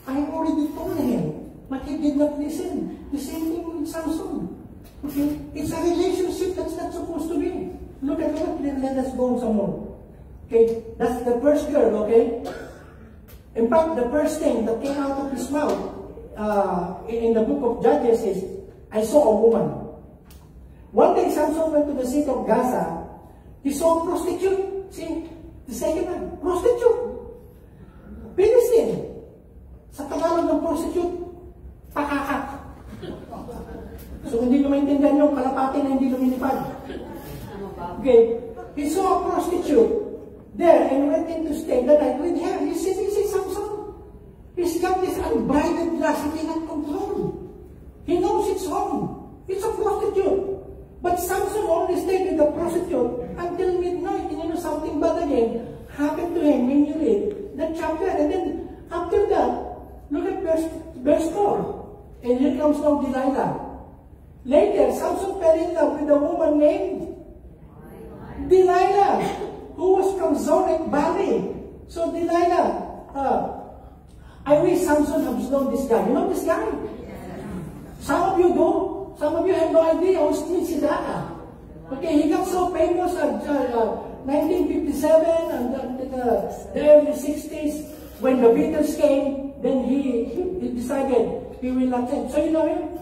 I already told him. But he did not listen. The same thing with Samson. Okay? It's a relationship that's not supposed to be. Look at it. Let us go on some more. Okay? That's the first girl, okay? In fact, the first thing that came out of his mouth in the book of Judges is, I saw a woman. One day, Samson went to the city of Gaza. He saw a prostitute. See? The second one, prostitute. Philistine. Sa Tagalog ng prostitute, pakakak. So, hindi ko maintindihan yung kalapati na hindi lumilipad. Okay. He saw a prostitute there and went in to stay the night with her. You see Samson? He's got this unbridled lust he cannot control. He knows it's wrong. It's a prostitute. But Samson only stayed with the prostitute until midnight. And you know something bad again happened to him when you read that chapter. And then after that, look at verse 4. And here comes now Delilah. Later, Samson fell in love with a woman named Delilah. Zorek Valley. So Delilah, I wish Samson had known this guy. You know this guy? Some of you do. Some of you have no idea who's si Dana. Okay, he got so famous at 1957 and the early 60s when the Beatles came. Then he decided he will not change. So you know him?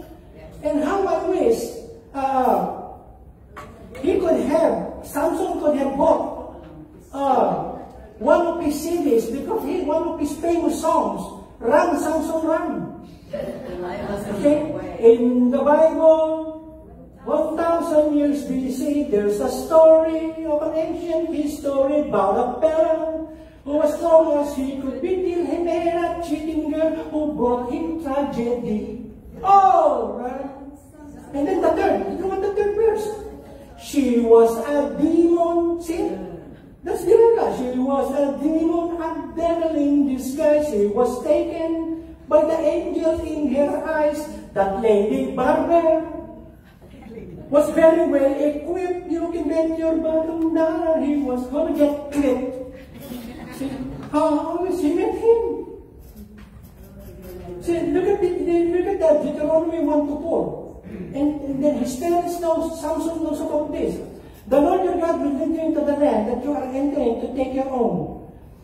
And how I wish Samson could have bought one of his CDs because one of his famous songs, Run, Samson, Run. Okay? In the Bible, 1,000 years BC, there's a story of an ancient history about a fellow who, as long as he could be, till he met a cheating girl who brought him tragedy. Oh, right. And then the third, look at the third verse. She was a demon. See? That's Delilah. She was a demon, a devil in disguise. She was taken by the angel in her eyes. That Lady Barber was very well equipped. You can bet your bottom dollar he was going to get clipped. See? How she met him? See, look at that, Deuteronomy 1 to 4. And then his parents know, Samson knows about this. The Lord your God will lead you into the land that you are entering to take your own.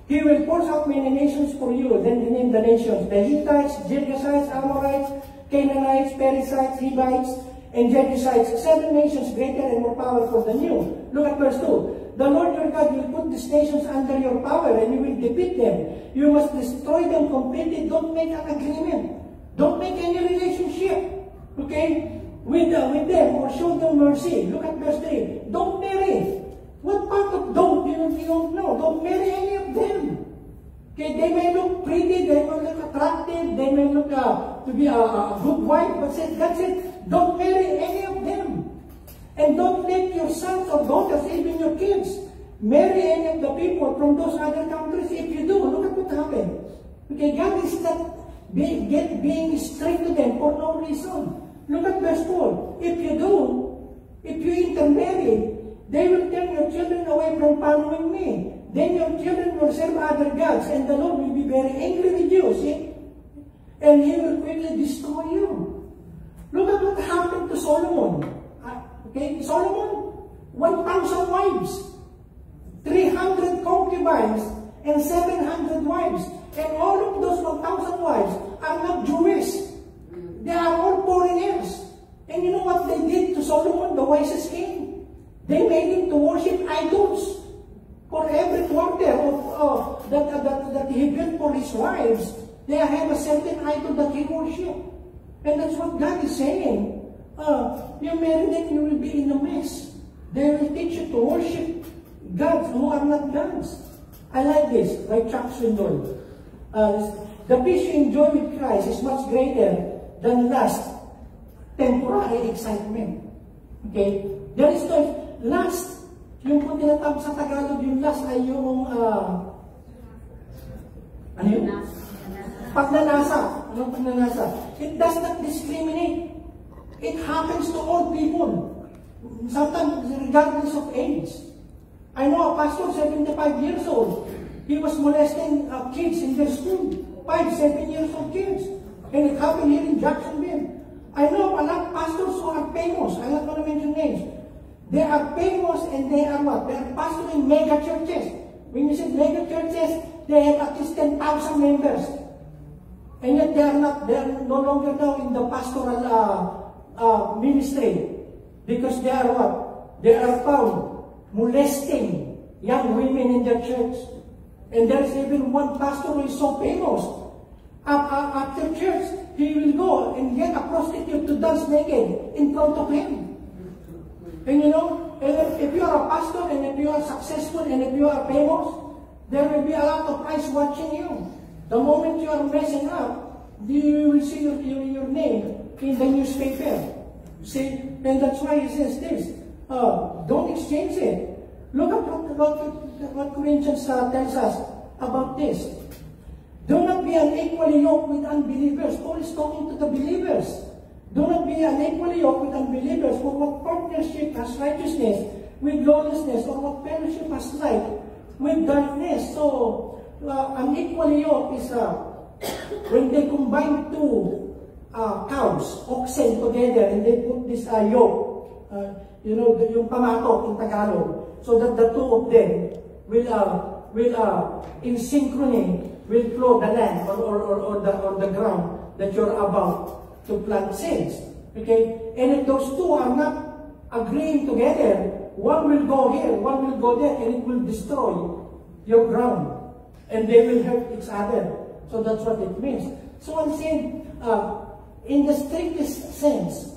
He will force out many nations for you. Then he named the nations: the Hittites, Jebusites, Amorites, Canaanites, Perizzites, Hivites, and Jebusites. 7 nations greater and more powerful than you. Look at verse 2. The Lord your God will put these nations under your power and you will defeat them. You must destroy them completely. Don't make an agreement. Don't make any relationship. Okay? With them or show them mercy. Look at verse 3. Don't marry. What part of don't you don't know? Don't marry any of them. Okay, they may look pretty, they may look attractive, they may look to be a good wife, but that's it. Don't marry any of them. And don't let your sons or daughters, even your kids, marry any of the people from those other countries. If you do, look at what happened. Okay, God is not being strict to them for no reason. Look at verse 4. If you intermarry, they will turn your children away from following me. Then your children will serve other gods, and the Lord will be very angry with you, see? And he will quickly destroy you. Look at what happened to Solomon. Okay, Solomon, 1,000 wives, 300 concubines, and 700 wives. And all of those 1,000 wives are not Jewish. They are all foreigners. And you know what they did to Solomon, the wisest king? They made him to worship idols. For every quarter that he built for his wives, they have a certain idol that he worshipped. And that's what God is saying. You marry them, you will be in a mess. They will teach you to worship gods who are not gods. I like this, by Chuck Swindoll. The peace you enjoy with Christ is much greater than lust, temporary excitement. Okay? There is no lust. Yung kung tinatawag sa Tagalog, yung lust ay yung, ano yun? Pagnanasa. Anong pagnanasa? It does not discriminate. It happens to all people. Sometimes regardless of age. I know a pastor, 75 years old. He was molesting kids in their school. 5-7 years old kids. And it happened here in Jacksonville. I know a lot of pastors who are famous. I'm not going to mention names. They are famous and they are what? They are pastoring mega churches. When you say mega churches, they have at least 10,000 members. And yet they are no longer now in the pastoral ministry. Because they are what? They are found molesting young women in their church. And there is even one pastor who is so famous. After church, he will go and get a prostitute to dance naked in front of him. And you know, if you are a pastor and if you are successful and if you are famous, there will be a lot of eyes watching you. The moment you are messing up, you will see your name in the newspaper. See, and that's why he says this. Don't exchange it. Look at what Corinthians tells us about this. Do not be unequally yoked with unbelievers. Paul is talking to the believers. Do not be unequally yoked with unbelievers. For what partnership has righteousness with lawlessness, or what fellowship has light with darkness. So, unequally yoked is when they combine two cows, oxen together, and they put this yoke, yung pamatok in Tagalog, so that the two of them will in synchrony will flow the land or the ground that you're about to plant seeds. Okay? And if those two are not agreeing together, one will go here, one will go there, and it will destroy your ground. And they will hurt each other. So that's what it means. So I'm saying, in the strictest sense,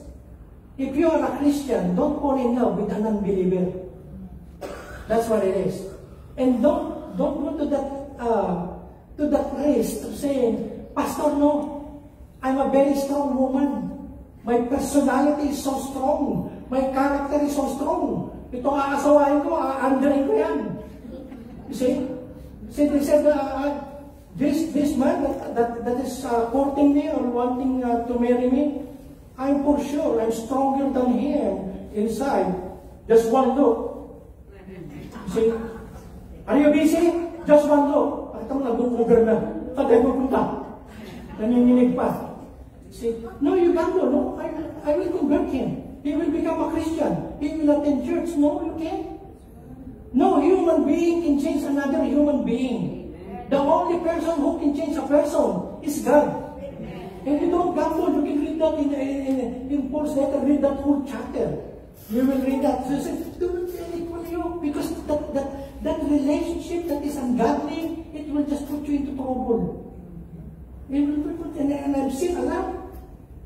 if you are a Christian, don't fall in love with an unbeliever. That's what it is. And don't go to that risk of saying, Pastor, no, I'm a very strong woman. My personality is so strong. My character is so strong. Itong aasawain ko, aandarin ko yan. You see? They said, this man that is courting me or wanting to marry me, I'm for sure I'm stronger than him inside. Just one look. See? Are you busy? Just one look. At ang nag-uber na. Saan tayo pupunta? Nanginginig pa. See? No, you can't go. No, I will convert him. He will become a Christian. He will attend church. No, you can't. No human being can change another human being. The only person who can change a person is God. And you don't gamble. You can read that in Paul's letter. Read that whole chapter. You will read that. So you say, don't equal you. Because that relationship that is ungodly, it will just put you into trouble. It will put, and I've seen a lot.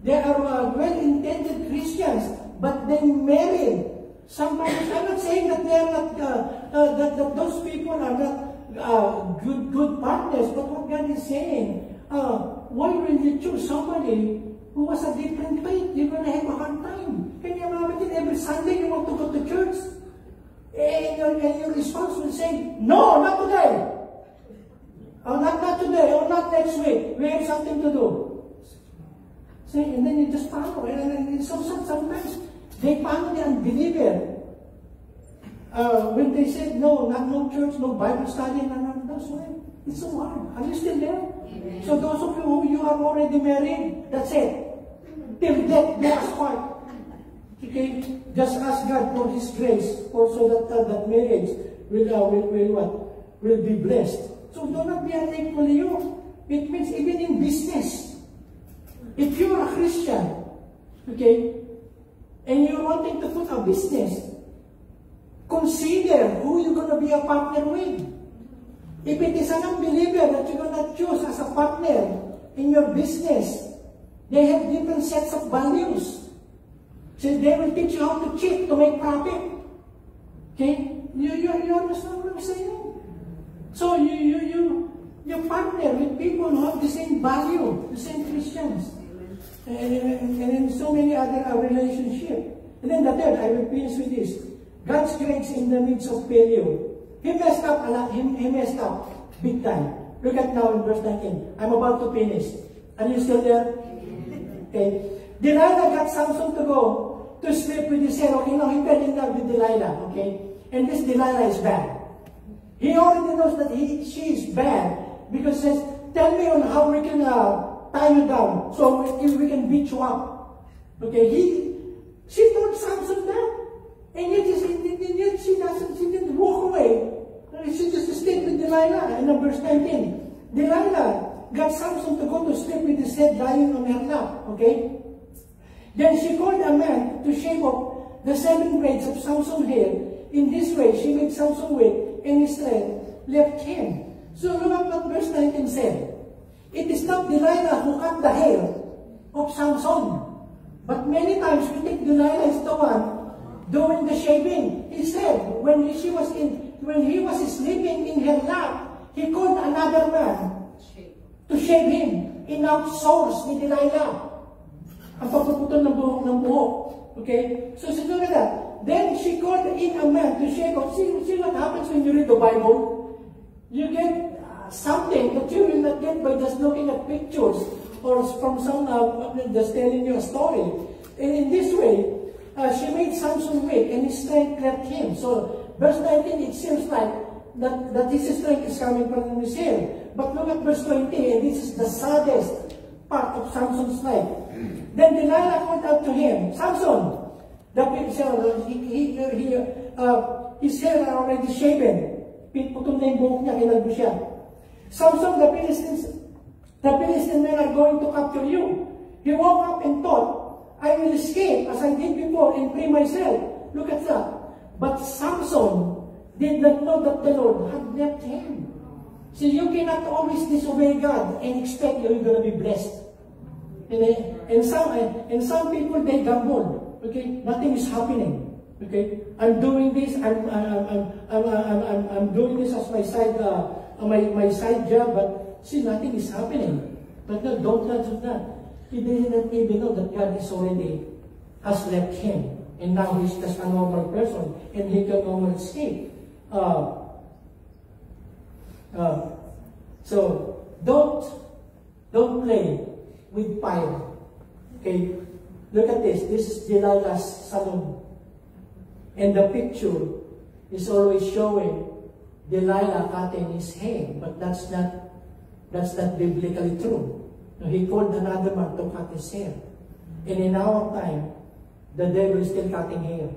There are well-intended Christians, but they married somebody. I'm not saying that they are not that those people are not good partners, but what God is saying, why will you choose somebody who has a different faith? You're going to have a hard time. Can you imagine every Sunday you want to go to church, and your spouse will say, "No, not today. Not today, or not next week. We have something to do." See, and then you just follow. And sometimes they follow the unbeliever. When they said, no church, no Bible study, that's why. It's so hard. Are you still there? Amen. So those of you who you are already married, that's it. Till death do us part. Okay? Just ask God for His grace, also that marriage will be blessed. So do not be unequal yoked. It means even in business. If you are a Christian, okay, and you're wanting to put a business, consider who you're going to be a partner with. If it is an unbeliever that you're going to choose as a partner in your business, they have different sets of values. So they will teach you how to cheat to make profit. Okay? You understand what I'm saying? So you partner with people who have the same value, the same Christians. And then so many other relationships. And then the third, I will finish with this. God's grace in the midst of failure. He messed up a lot. He messed up big time. Look at now in verse 19. I'm about to finish. Are you still there? Okay. Delilah got Samson to go to sleep with his hair. Okay, now he fell in love with Delilah. Okay. And this Delilah is bad. He already knows that she is bad. Because he says, tell me on how we can tie you down, so we can beat you up. Okay, she told Samson that, and yet she didn't walk away. She just stayed with Delilah. And in verse 19, Delilah got Samson to go to sleep with his head lying on her lap. Okay, then she called a man to shave off the 7 braids of Samson's hair. In this way, she made Samson weak, and his strength left him. So look at what verse 19 said. It is not Delilah who cut the hair of Samson. But many times we think Delilah is the one doing the shaving. He said when he was sleeping in her lap, he called another man to shave him. In-outsource ni Delilah ang pagpuputol ng buhok. Okay? So look at that. Then she called in a man to shave off. See what happens when you read the Bible? You get something that you will not get by just looking at pictures or from some just telling you a story. And in this way, she made Samson weak and his strength left him. So verse 19, it seems like that his strength is coming from his hair. But look at verse 20, and this is the saddest part of Samson's life. Then Delilah called out to him, Samson, his hair are already shaven. Putol na yung buhok niya, kinalbo siya. Samson, the Philistine men are going to capture you. He woke up and thought, I will escape as I did before and free myself. Look at that. But Samson did not know that the Lord had left him. So you cannot always disobey God and expect you're going to be blessed. And some people, they gamble. Okay, nothing is happening. Okay, I'm doing this. I'm doing this as my side my side job, but see, nothing is happening. But no, don't do that. He didn't even know that God is already has left him, and now he's just a normal person, and he can almost escape. So don't play with fire. Okay, look at this. This is Delilah's salon. And the picture is always showing Delilah cutting his hair, but that's not biblically true. No, he called another man to cut his hair. And in our time, the devil is still cutting hair.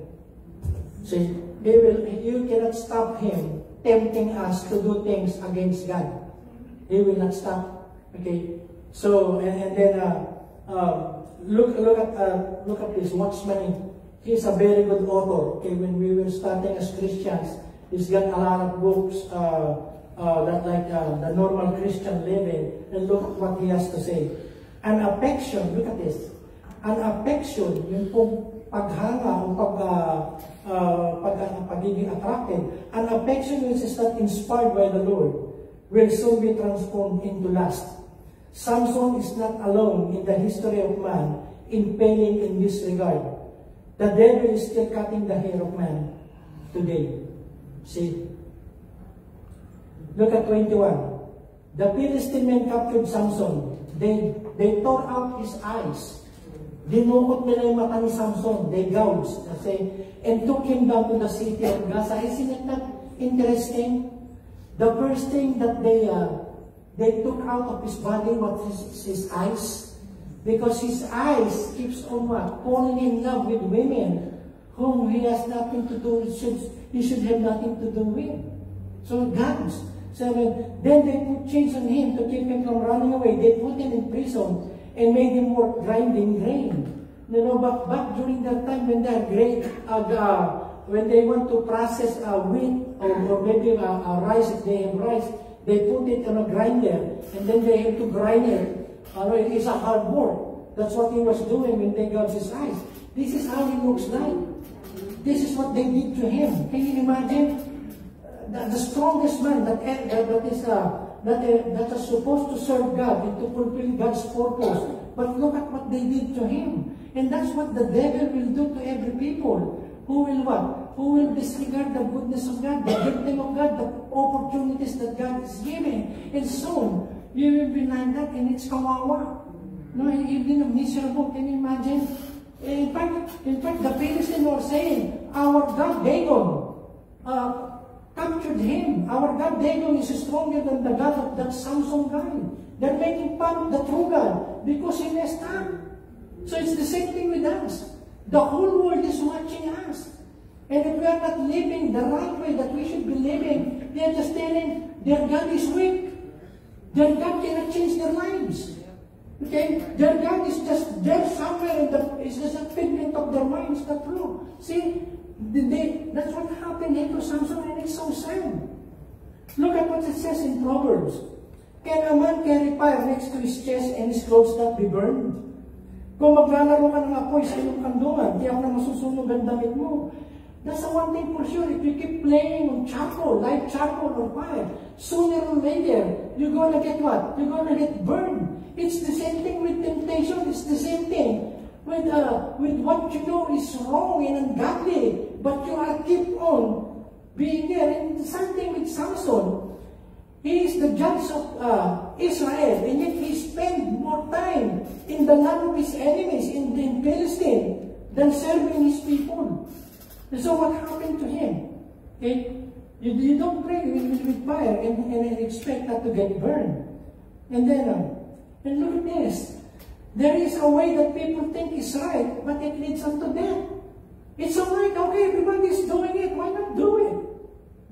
So you cannot stop him tempting us to do things against God. He will not stop. Okay. So and then look at this Watchman. He's a very good author. Okay, when we were starting as Christians, he's got a lot of books that like the normal Christian living. And look at what he has to say. An affection, look at this. An affection, yung pong paghanga o pagiging attracted. An affection which is not inspired by the Lord will soon be transformed into lust. Samson is not alone in the history of man in failing in this regard. The devil is still cutting the hair of man today. See? Look at 21. The Philistine men captured Samson. They tore out his eyes. Dinukot nila yung mata ni Samson. They gouged. And took him down to the city of Gaza. Isn't it not interesting? The first thing that they took out of his body was his eyes. Because his eyes keeps on what? Falling in love with women whom he has nothing to do, he should have nothing to do with. So guns. So then they put chains on him to keep him from running away. They put him in prison and made him work grinding grain. You know, but back during that time when they want to process wheat or maybe rice, if they have rice, they put it on a grinder and then they have to grind it. It is a hard work. That's what he was doing when they got his eyes. This is how he looks like. This is what they did to him. Can you imagine? The strongest man that is supposed to serve God and to fulfill God's purpose. But look at what they did to him. And that's what the devil will do to every people. Who will what? Who will disregard the goodness of God, the gifting of God, the opportunities that God is giving. And soon, you will be like that, and it's kawawa. No, you've been miserable. Can you imagine? In fact, the Philistines were saying, our God Dagon captured him. Our God Dagon is stronger than the God of that Samson guy. They're making fun of the true God because he messed up. So it's the same thing with us. The whole world is watching us. And if we are not living the right way that we should be living, they are just telling their God is weak. Their God cannot change their lives. Okay? Their God is just there somewhere, it's just a figment of their minds, not true. See, that's what happened here to Samson, and it's so sad. Look at what it says in Proverbs. Can a man carry fire next to his chest and his clothes not be burned? Kung maglalaro ka ng apoy sa iyong kandungan, di ako na masusunog ang damit mo. That's the one thing for sure. If you keep playing on charcoal, light charcoal or fire, sooner or later, you're gonna get what? You're gonna get burned. It's the same thing with temptation. It's the same thing with what you know is wrong and ungodly, but you are keep on being there. And the same thing with Samson. He is the judge of Israel, and yet he spent more time in the land of his enemies, in Palestine, than serving his people. And so what happened to him? Okay? You don't pray with fire and expect not to get burned. And then, and look at this. There is a way that people think is right, but it leads unto death. It's alright, okay, everybody's doing it, why not do it?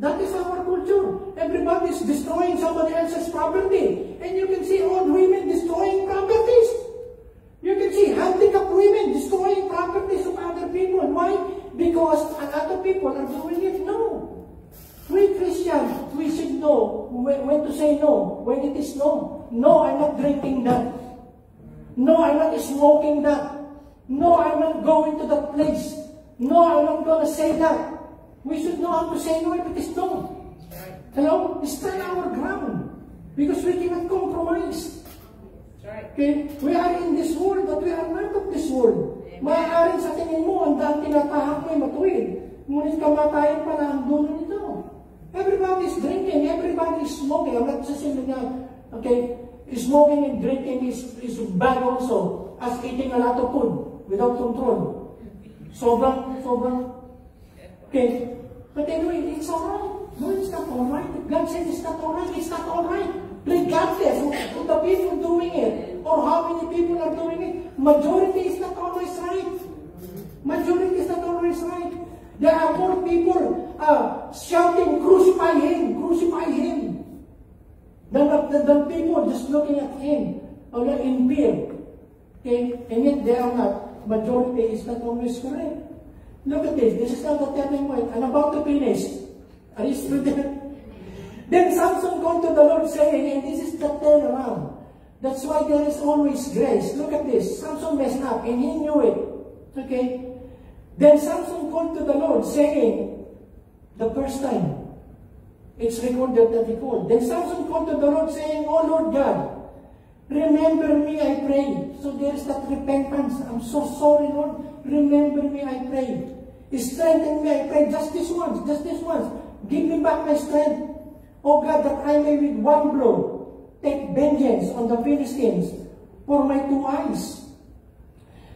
That is our culture. Everybody's destroying somebody else's property. And you can see old women destroying properties. You can see handicapped women destroying properties of other people. Why? Because other people are doing it. No. We Christians, we should know when to say no, when it is no. No, I'm not drinking that. No, I'm not smoking that. No, I'm not going to that place. No, I'm not going to say that. We should know how to say no if it is no. Hello? Stand our ground. Because we cannot compromise. Okay? We are in this world, but we are not of this world. Maaaring sa tingin mo, ang daan tinatahak mo ay matuwid. Ngunit kamatayan pala ang dulo nito. Everybody is drinking, everybody is smoking. I'm not saying that, okay, smoking and drinking is bad also, as eating a lot of food without control. Sobrang, okay. But anyway, it's alright. No, it's not alright. God says it's not alright. It's not alright. Regardless of the people doing it, or how many people are doing it, majority is not always right. Majority is not always right. There are more people shouting, crucify him, than people just looking at him in fear. Okay? And yet they are not. Majority is not always correct. Look at this. This is not the turning point. I'm about to finish. Are you still there? Then Samson called to the Lord saying, and this is the turnaround. That's why there is always grace. Look at this. Samson messed up and he knew it. Okay? Then Samson called to the Lord saying, the first time, it's recorded that he called. Then Samson called to the Lord saying, Oh Lord God, remember me, I pray. So there is that repentance. I'm so sorry, Lord. Remember me, I pray. Strengthen me, I pray. Just this once. Give me back my strength. Oh God, that I may with one blow take vengeance on the Philistines for my 2 eyes.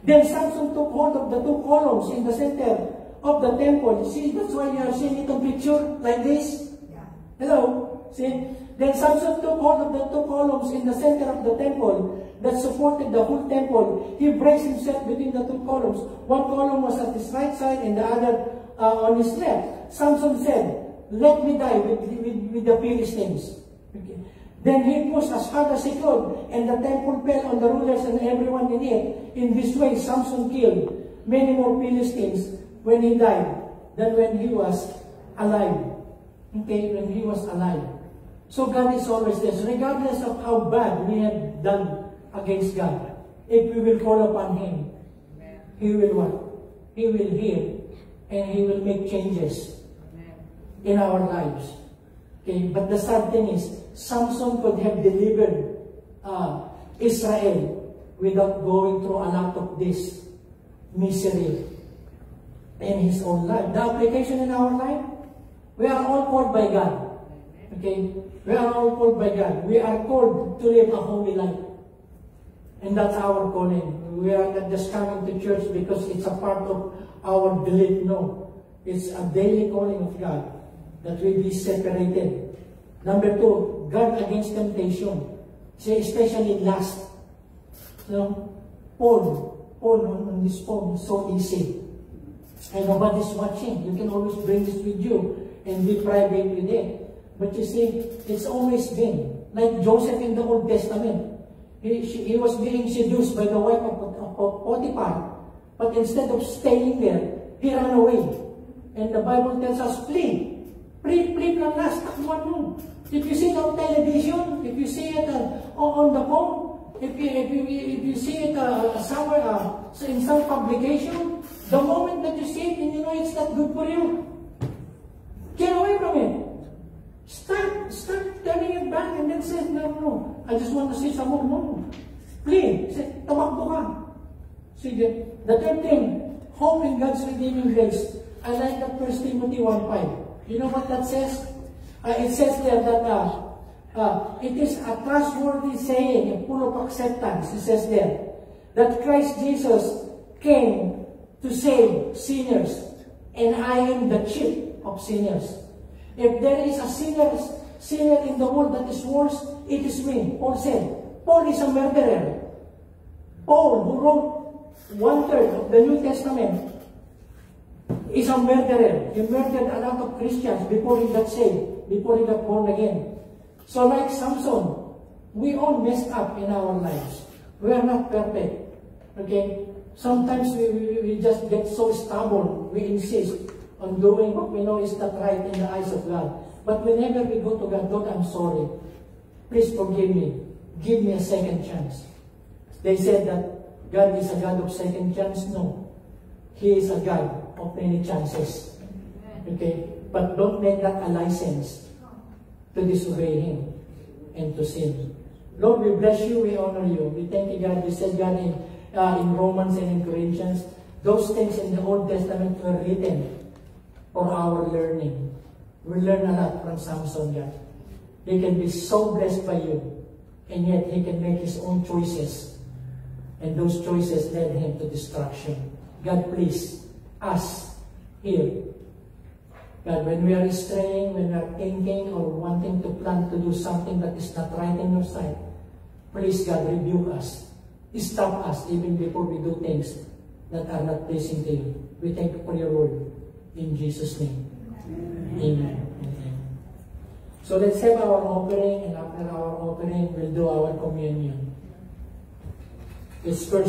Then Samson took hold of the 2 columns in the center of the temple. See, that's why you are seeing it on picture like this. Yeah. Hello? See? Then Samson took hold of the 2 columns in the center of the temple that supported the whole temple. He braced himself between the 2 columns. One column was at his right side and the other on his left. Samson said, let me die with the Philistines. Okay. Then he pushed as hard as he could, and the temple fell on the rulers and everyone in it. In this way, Samson killed many more Philistines when he died than when he was alive. Okay, when he was alive. So God is always there. Regardless of how bad we have done against God, if we will call upon Him, He will what? He will hear, and He will make changes in our lives. Okay, but the sad thing is, Samson could have delivered Israel without going through a lot of this misery in his own life. The application in our life, we are all called by God. Okay? We are all called by God. We are called to live a holy life. And that's our calling. We are not just coming to church because it's a part of our belief. No. It's a daily calling of God that we be separated. Number 2, guard against temptation. See, especially lust. So, porn on this phone is so easy. And nobody's watching. You can always bring this with you and be private with it. But you see, it's always been. Like Joseph in the Old Testament. He was being seduced by the wife of Potiphar. But instead of staying there, he ran away. And the Bible tells us, flee. Flee from lust. Takbuhan mo. If you see it on television, if you see it on the phone, if you see it somewhere in some publication, the moment that you see it and you know it's not good for you, get away from it. Start turning it back and then say, no, I just want to see some more. No. Flee. Say, tamakbo ka. See, the third thing, hope in God's redeeming grace. I like that 1 Timothy 1:5. You know what that says? It says there that it is a trustworthy saying and full of acceptance. It says there that Christ Jesus came to save sinners, and I am the chief of sinners. If there is a sinner in the world that is worse, it is me. Paul said, Paul is a murderer. Paul, who wrote 1/3 of the New Testament, is a murderer. He murdered a lot of Christians before he got saved, before he got born again. So like Samson, we all messed up in our lives. We are not perfect. Okay? Sometimes we just get so stubborn. We insist on doing what we know is not right in the eyes of God. But whenever we go to God, Lord, I'm sorry. Please forgive me. Give me a second chance. They said that God is a God of second chance. No. He is a God of many chances. Okay? But don't make that a license to disobey Him and to sin. Lord, we bless you, we honor you. We thank you, God. You said, God, in Romans and in Corinthians, those things in the Old Testament were written for our learning. We learn a lot from Samson, God. He can be so blessed by you, and yet he can make his own choices. And those choices led him to destruction. God, please, us here, God, when we are straying, when we are thinking or wanting to plan to do something that is not right in your sight, please, God, rebuke us. Stop us even before we do things that are not pleasing to you. We thank you for your word. In Jesus' name. Amen. Amen. So let's have our offering, and after our offering, we'll do our communion. It's first.